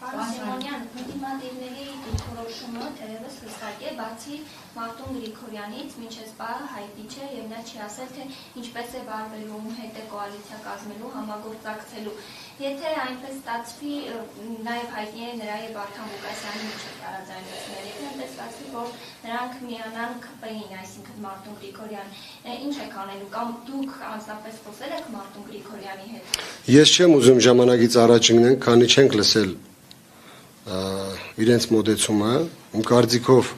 Սիմոնյան, ինտիմատիվների դիրքորոշումը թերևս հստակ է, բացի Մարտուն Գրիգորյանից, մինչև պահը հայտնի չէ եւ նա չի ասել, թե ինչպես է վարվելու, ում հետ է կոալիցիա կազմելու, համագործակցելու։ Եթե այնպես ստացվի, նաեւ հայտնի է նրա եւ Վարդան Ղուկասյանի միջև տարաձայնությունները, եթե այնպես ստացվի, որ նրանք միանան ԿՊ-ին, այսինքն Մարտուն Գրիգորյան, ինչ եք անելու, կամ դուք անձնապես խոսել եք Մարտուն Գրիգորյանի հետ։ Ես չեմ ուզում ժամանակից առաջ ընկնել, քանի չենք լսել իրենց մոտեցումը, իմ կարծիքով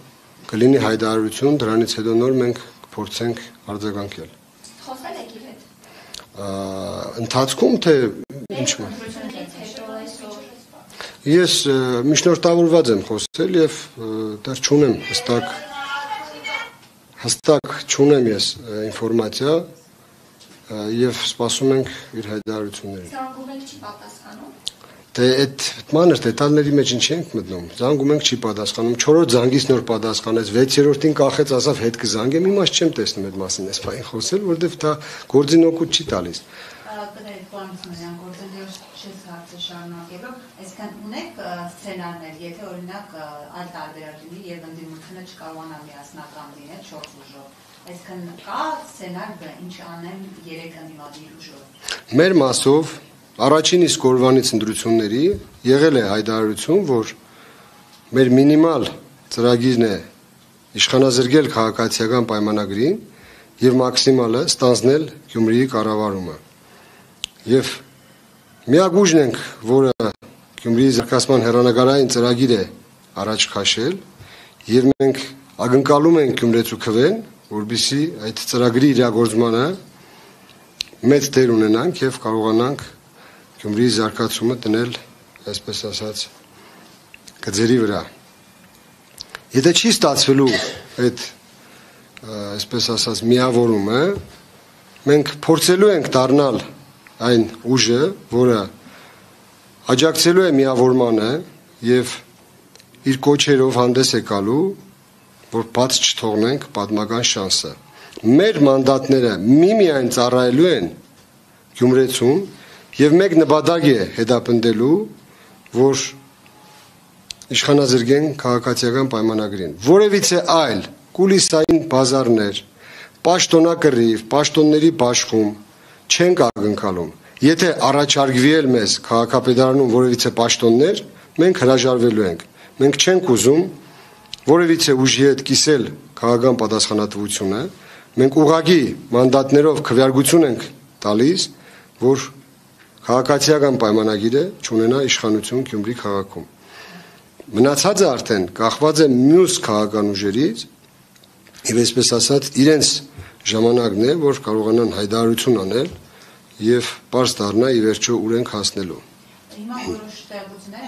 կլինի հայտարարություն, դրանից հետո նոր մենք կփորձենք արձագանքել։ Խոսել եք իր հետ։ Ընթացքում թե ինչու՞։ Ես միջնորդավորված եմ խոսել եւ դեռ չունեմ հստակ չունեմ ես ինֆորմացիա եւ սպասում ենք իր հայտարարություններին։ Զանգում եք չի պատասխանում։ Դե այդ մանր դետալների մեջ ինչ ենք մտնում։ Զանգում ենք չի պատասխանում, 4-րդ զանգից նոր պատասխանեց, 6-րդին կախեց, ասավ հետ կզանգեմ, իմաստ չեմ տեսնում այդ մասին այս բանը խոսել, որովհետեւ դա գործին օգուտ չի տալիս։ Այսինքն ունեք սցենարներ, եթե օրինակ այլ տարբերակ լինի եւ ընդդիմությունը չկարողանա միասնական լինել 4 ուժով։ Այսինքն կա սցենար, ինչ անեն 3 ընդդիմադիր ուժով։ Մեր մասով առաջին իսկ օրվանից ընտրությունների եղել է հայտարարություն, որ մեր մինիմալ ծրագիրն է իշխանազրկել քաղաքացիական պայմանագրին եւ մաքսիմալը ստանձնել Գյումրիի կառավարումը։ Եվ միակ ուժն ենք, որը Գյումրիի զարգացման հեռանկարային ծրագիր է առաջ քաշել եւ մենք ակնկալում ենք Գյումրեցու քվեն, որբիսի այդ ծրագրի իրագործմանը մեծ դեր ունենանք եւ կարողանանք Գյումրիի զարգացումը դնել, այսպես ասած, գծերի վրա։ Եթե չի ստացվելու այդ, այսպես ասած, միավորումը, մենք փորձելու ենք դառնալ այն ուժը, որը աջակցելու է միավորմանը եւ իր կոչերով հանդես է գալու, որ բաց չթողնենք պատմական շանսը։ Մեր մանդատները միմիայն ծառայելու են Գյումրեցուն եւ մեկ նպատակ է հետապնդելու, որ իշխանազրկեն քաղաքացիական պայմանագրին։ Որևիցե այլ կուլիսային բազարներ, պաշտոնակռիվ, պաշտոնների բաշխում չենք ակնկալում։ Եթե առաջարկվի էլ մեզ քաղաքապետարանում որևիցե պաշտոններ, մենք հրաժարվելու ենք։ Մենք չենք ուզում որևիցե ուժի հետ կիսել քաղաքական պատասխանատվությունը, մենք ուղղակի մանդատներով քվեարկություն ենք տալիս, որ քաղաքացիական պայմանագիրը չունենա իշխանություն Գյումրի քաղաքում։ Մնացածը արդեն կախված է մյուս քաղաքական ուժերից եւ այսպես ասած իրենց ժամանակն է, որ կարողանան հայտարարություն անել եւ պարզ դառնա ի վերջո ուր ենք հասնելու։ Հիմա որոշ տեղություններ